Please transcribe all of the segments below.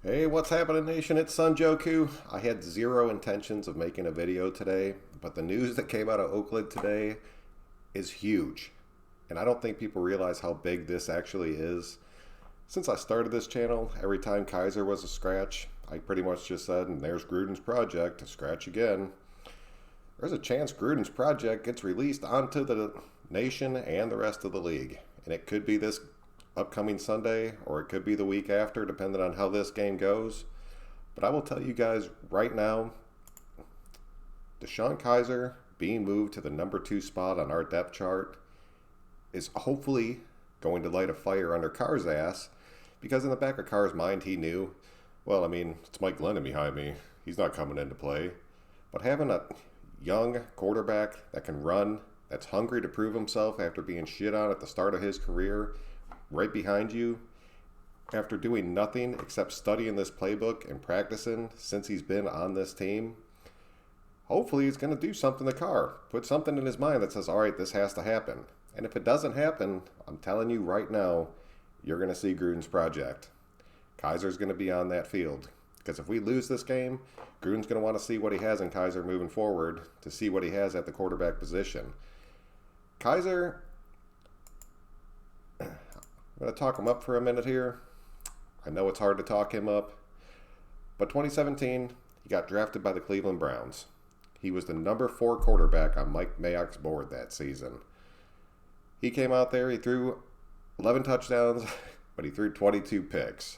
Hey, what's happening, nation? It's Sunjoku. I had zero intentions of making a video today, but the news that came out of Oakland today is huge. And I don't think people realize how big this actually is. Since I started this channel, every time Kizer was a scratch, I pretty much just said, and there's Gruden's project, scratch again. There's a chance Gruden's project gets released onto the nation and the rest of the league. And it could be this upcoming Sunday, or it could be the week after, depending on how this game goes. But I will tell you guys right now, DeShone KIZER being moved to the number 2 spot on our depth chart is hopefully going to light a fire under Carr's ass, because in the back of Carr's mind he knew, well, I mean, it's Mike Glennon behind me. He's not coming into play. But having a young quarterback that can run, that's hungry to prove himself after being shit on at the start of his career, right behind you, after doing nothing except studying this playbook and practicing since he's been on this team, hopefully he's going to do something to Carr. Put something in his mind that says, all right, this has to happen. And if it doesn't happen, I'm telling you right now, you're going to see Gruden's project. Kizer's going to be on that field. Because if we lose this game, Gruden's going to want to see what he has in Kizer moving forward, to see what he has at the quarterback position. Kizer, I'm going to talk him up for a minute here. I know it's hard to talk him up. But 2017, he got drafted by the Cleveland Browns. He was the number 4 quarterback on Mike Mayock's board that season. He came out there, he threw 11 touchdowns, but he threw 22 picks,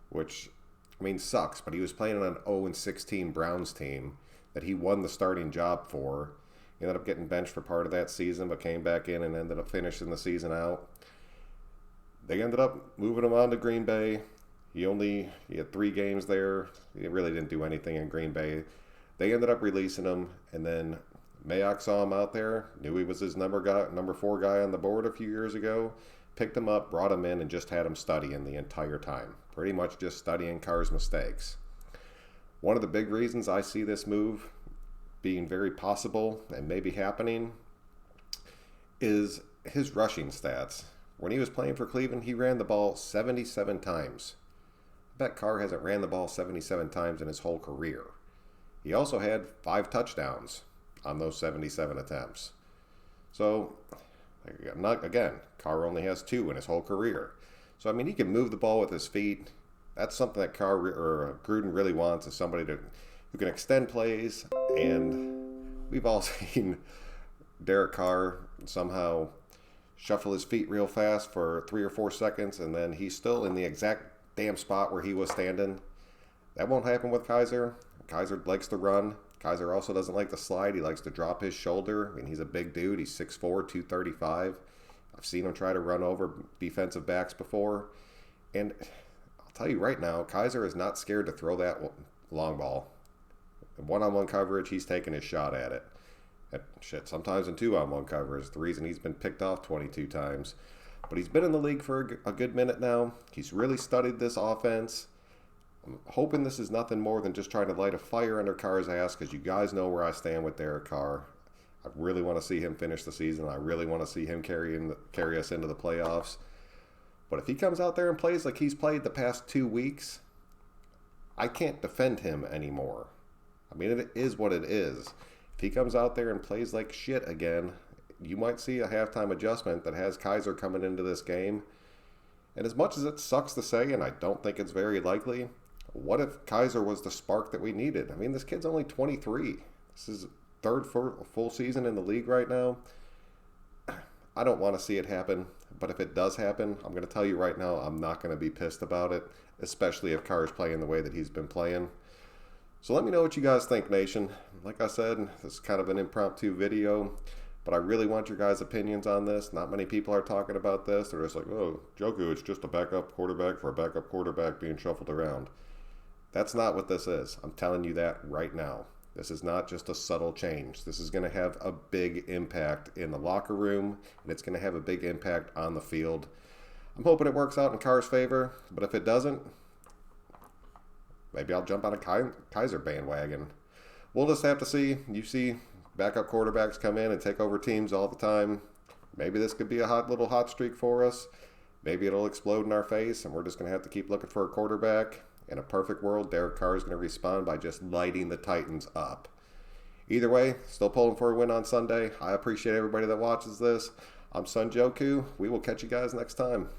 which, I mean, sucks. But he was playing on an 0-16 Browns team that he won the starting job for. He ended up getting benched for part of that season, but came back in and ended up finishing the season out. They ended up moving him on to Green Bay. He had 3 games there. He really didn't do anything in Green Bay. They ended up releasing him, and then Mayock saw him out there, knew he was his number 4 guy on the board a few years ago, picked him up, brought him in, and just had him studying the entire time. Pretty much just studying Carr's mistakes. One of the big reasons I see this move being very possible and maybe happening is his rushing stats. When he was playing for Cleveland, he ran the ball 77 times. I bet Carr hasn't ran the ball 77 times in his whole career. He also had 5 touchdowns on those 77 attempts. So, Carr only has 2 in his whole career. So, I mean, he can move the ball with his feet. That's something that Gruden really wants, is somebody who can extend plays. And we've all seen Derek Carr somehow shuffle his feet real fast for 3 or 4 seconds, and then he's still in the exact damn spot where he was standing. That won't happen with Kizer. Kizer likes to run. Kizer also doesn't like to slide. He likes to drop his shoulder. I mean, he's a big dude. He's 6'4", 235. I've seen him try to run over defensive backs before. And I'll tell you right now, Kizer is not scared to throw that long ball. In one-on-one coverage, he's taking his shot at it. Sometimes in 2-on-1 coverage. The reason he's been picked off 22 times. But he's been in the league for a good minute now. He's really studied this offense. I'm hoping this is nothing more than just trying to light a fire under Carr's ass, because you guys know where I stand with Derek Carr. I really want to see him finish the season. I really want to see him carry us into the playoffs. But if he comes out there and plays like he's played the past 2 weeks, I can't defend him anymore. I mean, it is what it is. If he comes out there and plays like shit again, you might see a halftime adjustment that has Kizer coming into this game. And as much as it sucks to say, and I don't think it's very likely, what if Kizer was the spark that we needed? I mean, this kid's only 23. This is third full season in the league right now. I don't want to see it happen, but if it does happen, I'm going to tell you right now, I'm not going to be pissed about it, especially if Carr's playing the way that he's been playing. So let me know what you guys think, nation. Like I said, this is kind of an impromptu video, but I really want your guys' opinions on this. Not many people are talking about this. They're just like, oh, Joku, it's just a backup quarterback for a backup quarterback being shuffled around. That's not what this is. I'm telling you that right now. This is not just a subtle change. This is going to have a big impact in the locker room, and it's going to have a big impact on the field. I'm hoping it works out in Carr's favor, but if it doesn't, maybe I'll jump on a Kizer bandwagon. We'll just have to see. You see backup quarterbacks come in and take over teams all the time. Maybe this could be a hot streak for us. Maybe it'll explode in our face, and we're just going to have to keep looking for a quarterback. In a perfect world, Derek Carr is going to respond by just lighting the Titans up. Either way, still pulling for a win on Sunday. I appreciate everybody that watches this. I'm Sun Joku. We will catch you guys next time.